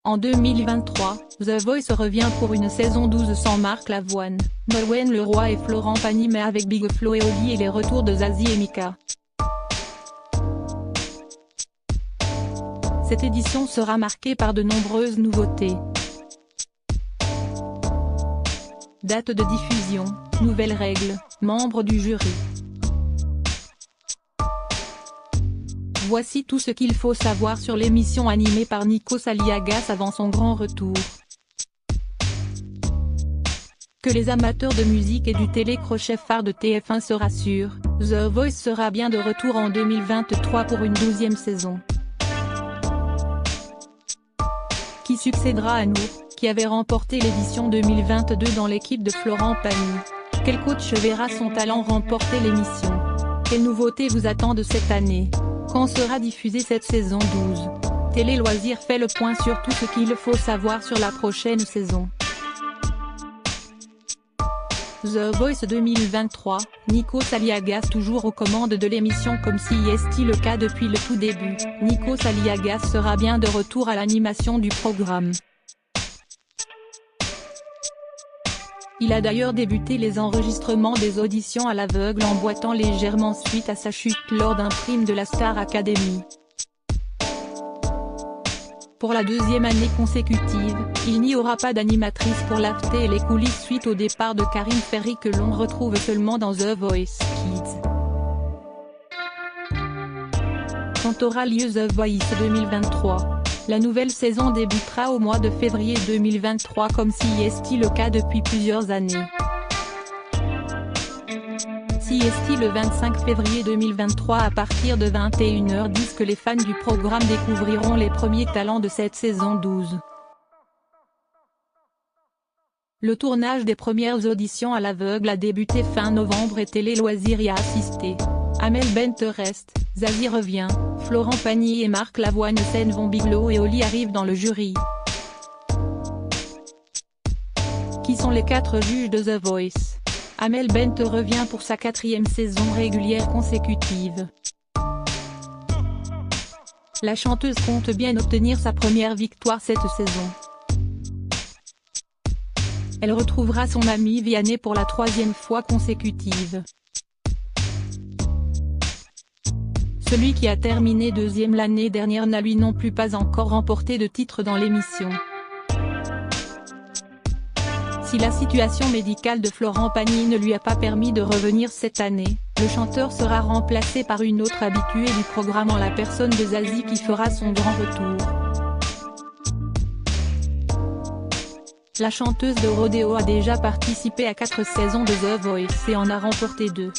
En 2023, The Voice revient pour une saison 12 sans Marc Lavoine, Nolwenn Leroy et Florent Pagny, mais avec Big Flo et Oli et les retours de Zazie et Mika. Cette édition sera marquée par de nombreuses nouveautés. Date de diffusion, nouvelles règles, membres du jury. Voici tout ce qu'il faut savoir sur l'émission animée par Nikos Aliagas avant son grand retour. Que les amateurs de musique et du télécrochet phare de TF1 se rassurent, The Voice sera bien de retour en 2023 pour une 12e saison. Qui succédera à Nour, qui avait remporté l'édition 2022 dans l'équipe de Florent Pagny? Quel coach verra son talent remporter l'émission? Quelles nouveautés vous attendent cette année? Quand sera diffusée cette saison 12? Télé Loisirs fait le point sur tout ce qu'il faut savoir sur la prochaine saison. The Voice 2023, Nikos Aliagas toujours aux commandes de l'émission comme si est le cas depuis le tout début. Nikos Aliagas sera bien de retour à l'animation du programme. Il a d'ailleurs débuté les enregistrements des auditions à l'aveugle en boitant légèrement suite à sa chute lors d'un prime de la Star Academy. Pour la deuxième année consécutive, il n'y aura pas d'animatrice pour l'AFT et les coulisses suite au départ de Karine Ferry que l'on retrouve seulement dans The Voice Kids. Quand aura lieu The Voice 2023? La nouvelle saison débutera au mois de février 2023 comme si est le cas depuis plusieurs années. Si est le 25 février 2023 à partir de 21h10 que les fans du programme découvriront les premiers talents de cette saison 12. Le tournage des premières auditions à l'aveugle a débuté fin novembre et Télé Loisirs y a assisté. Amel Bent reste, Zazie revient, Florent Pagny et Marc Lavoine s'en vont, Big Flo et Oli arrivent dans le jury. Qui sont les 4 juges de The Voice? Amel Bent revient pour sa 4e saison régulière consécutive. La chanteuse compte bien obtenir sa première victoire cette saison. Elle retrouvera son ami Vianney pour la 3e fois consécutive. Celui qui a terminé 2e l'année dernière n'a lui non plus pas encore remporté de titre dans l'émission. Si la situation médicale de Florent Pagny ne lui a pas permis de revenir cette année, le chanteur sera remplacé par une autre habituée du programme en la personne de Zazie qui fera son grand retour. La chanteuse de rodéo a déjà participé à 4 saisons de The Voice et en a remporté 2.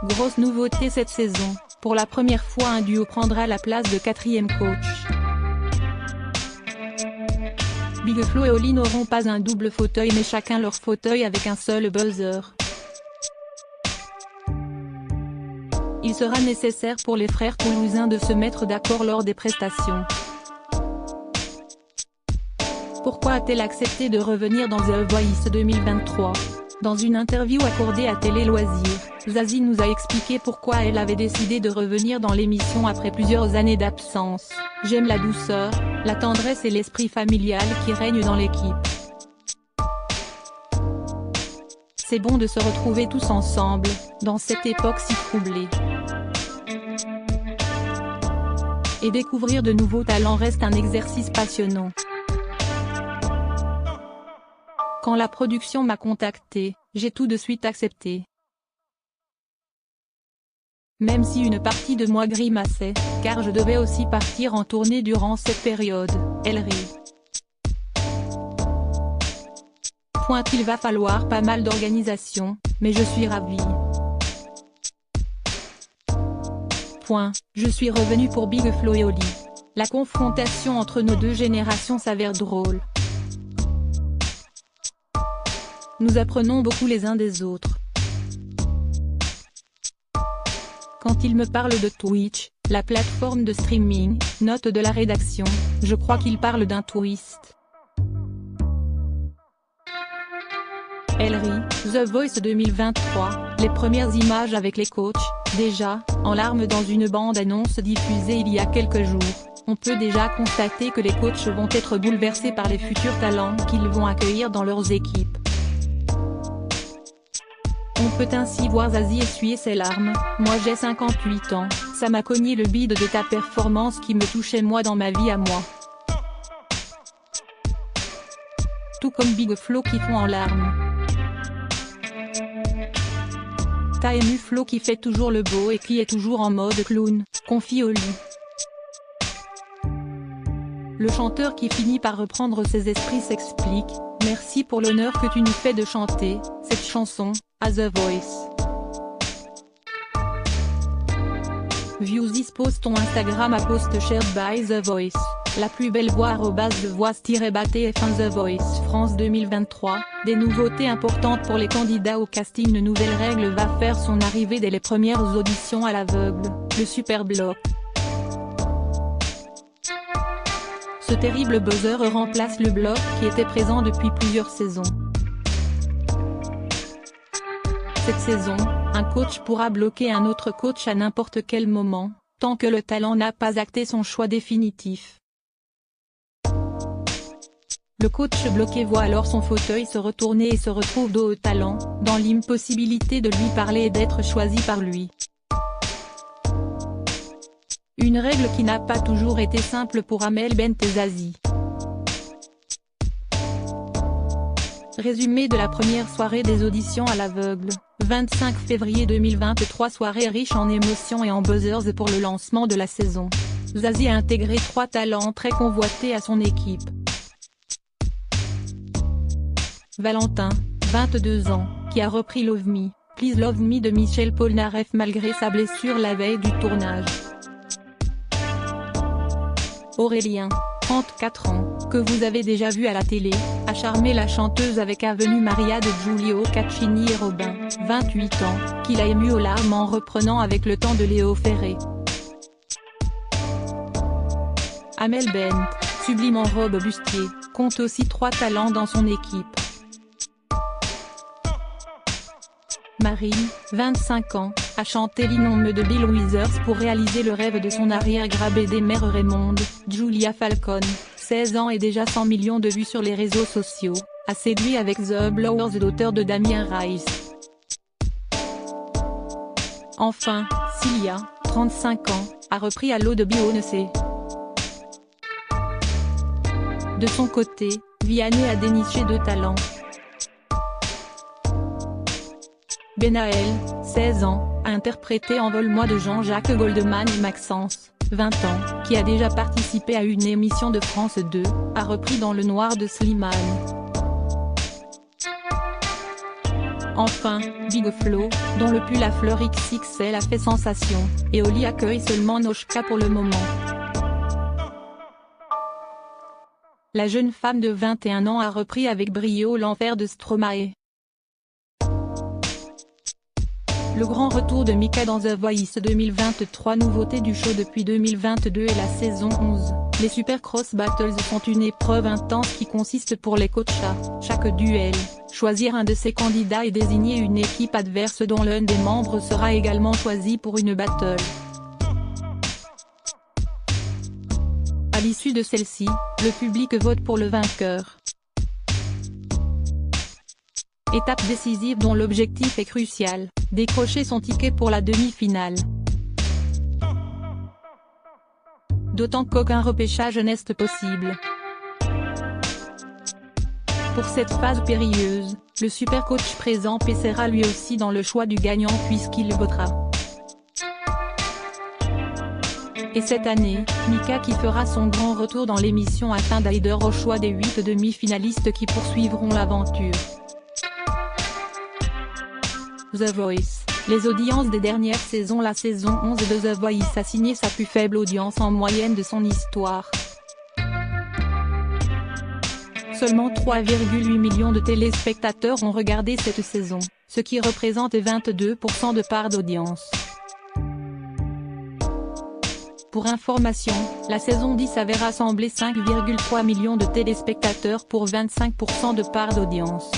Grosse nouveauté cette saison, pour la première fois un duo prendra la place de 4e coach. Big Flo et Oli n'auront pas un double fauteuil mais chacun leur fauteuil avec un seul buzzer. Il sera nécessaire pour les frères toulousains de se mettre d'accord lors des prestations. Pourquoi a-t-elle accepté de revenir dans The Voice 2023? Dans une interview accordée à Télé Loisirs, Zazie nous a expliqué pourquoi elle avait décidé de revenir dans l'émission après plusieurs années d'absence. « J'aime la douceur, la tendresse et l'esprit familial qui règne dans l'équipe. C'est bon de se retrouver tous ensemble, dans cette époque si troublée. Et découvrir de nouveaux talents reste un exercice passionnant. Quand la production m'a contacté, j'ai tout de suite accepté. Même si une partie de moi grimaçait, car je devais aussi partir en tournée durant cette période, elle rit. Il va falloir pas mal d'organisation, mais je suis ravie. Je suis revenue pour Big Flo et Oli. La confrontation entre nos deux générations s'avère drôle. Nous apprenons beaucoup les uns des autres. Quand il me parle de Twitch, la plateforme de streaming, note de la rédaction, je crois qu'il parle d'un touriste. Elle rit. The Voice 2023, les premières images avec les coachs, déjà, en larmes dans une bande-annonce diffusée il y a quelques jours. on peut déjà constater que les coachs vont être bouleversés par les futurs talents qu'ils vont accueillir dans leurs équipes. On peut ainsi voir Zazie essuyer ses larmes. « Moi j'ai 58 ans, ça m'a cogné le bide de ta performance qui me touchait moi dans ma vie à moi. » Tout comme Big Flo qui fond en larmes. T'as ému Flo qui fait toujours le beau et qui est toujours en mode clown, confie Oli. Le chanteur qui finit par reprendre ses esprits s'explique. « Merci pour l'honneur que tu nous fais de chanter cette chanson, à The Voice. » Views post ton Instagram à post shared by The Voice. La plus belle voix @The Voice-BATF1 The Voice France 2023, des nouveautés importantes pour les candidats au casting. Une nouvelle règle va faire son arrivée dès les premières auditions à l'aveugle, le Super Block. Ce terrible buzzer remplace le bloc qui était présent depuis plusieurs saisons. Cette saison, un coach pourra bloquer un autre coach à n'importe quel moment, tant que le talent n'a pas acté son choix définitif. Le coach bloqué voit alors son fauteuil se retourner et se retrouve dos au talent, dans l'impossibilité de lui parler et d'être choisi par lui. Une règle qui n'a pas toujours été simple pour Amel Bent et Zazie. Résumé de la première soirée des auditions à l'aveugle. 25 février 2023. Soirée riche en émotions et en buzzers pour le lancement de la saison. Zazie a intégré 3 talents très convoités à son équipe. Valentin, 22 ans, qui a repris Love Me, Please Love Me de Michel Polnareff malgré sa blessure la veille du tournage. Aurélien, 34 ans, que vous avez déjà vu à la télé, a charmé la chanteuse avec Avenue Maria de Giulio Caccini et Robin, 28 ans, qui l'a ému aux larmes en reprenant avec le temps de Léo Ferré. Amel Bent, sublime en robe bustier, compte aussi 3 talents dans son équipe. Marine, 25 ans, a chanté l'innombre de Bill Withers pour réaliser le rêve de son arrière-grand des mères Raymonde. Julia Falcon, 16 ans et déjà 100 millions de vues sur les réseaux sociaux, a séduit avec The Blowers d'auteur de Damien Rice. Enfin, Cilia, 35 ans, a repris à l'eau de Beyoncé. De son côté, Vianney a déniché 2 talents. Benaël, 16 ans, a interprété Envole-moi de Jean-Jacques Goldman et Maxence, 20 ans, qui a déjà participé à une émission de France 2, a repris Dans le noir de Slimane. Enfin, Big Flo, dont le pull à fleurs XXL a fait sensation, et Oli accueille seulement Noshka pour le moment. La jeune femme de 21 ans a repris avec brio l'enfer de Stromae. Le grand retour de Mika dans The Voice 2023. Nouveauté du show depuis 2022 et la saison 11. Les Super Cross Battles sont une épreuve intense qui consiste pour les coachs à, chaque duel, choisir un de ses candidats et désigner une équipe adverse dont l'un des membres sera également choisi pour une battle. À l'issue de celle-ci, le public vote pour le vainqueur. Étape décisive dont l'objectif est crucial, décrocher son ticket pour la demi-finale. D'autant qu'aucun repêchage n'est possible. Pour cette phase périlleuse, le super coach présent pèsera lui aussi dans le choix du gagnant puisqu'il votera. Et cette année, Mika qui fera son grand retour dans l'émission afin d'aider au choix des 8 demi-finalistes qui poursuivront l'aventure. The Voice. Les audiences des dernières saisons. La saison 11 de The Voice a signé sa plus faible audience en moyenne de son histoire. Seulement 3,8 millions de téléspectateurs ont regardé cette saison, ce qui représente 22% de part d'audience. Pour information, la saison 10 avait rassemblé 5,3 millions de téléspectateurs pour 25% de part d'audience.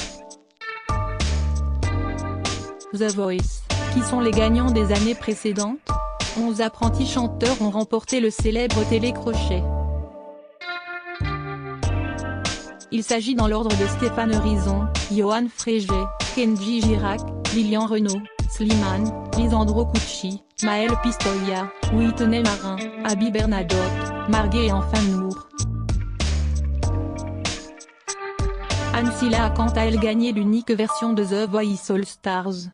The Voice. Qui sont les gagnants des années précédentes? 11 apprentis chanteurs ont remporté le célèbre télécrochet. Il s'agit dans l'ordre de Stéphane Rizon, Johan Frégé, Kenji Girac, Lilian Renaud, Slimane, Lisandro Cucci, Maël Pistoia, Whitney Marin, Abby Bernadotte, Marguet et enfin Nour. Anne Silla a quant à elle gagné l'unique version de The Voice All Stars.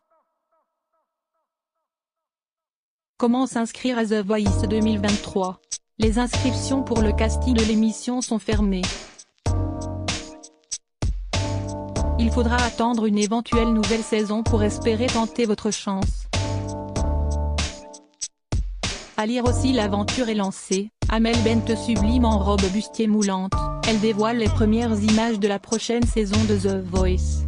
Comment s'inscrire à The Voice 2023? Les inscriptions pour le casting de l'émission sont fermées. Il faudra attendre une éventuelle nouvelle saison pour espérer tenter votre chance. À lire aussi, l'aventure est lancée, Amel Bent sublime en robe bustier moulante, elle dévoile les premières images de la prochaine saison de The Voice.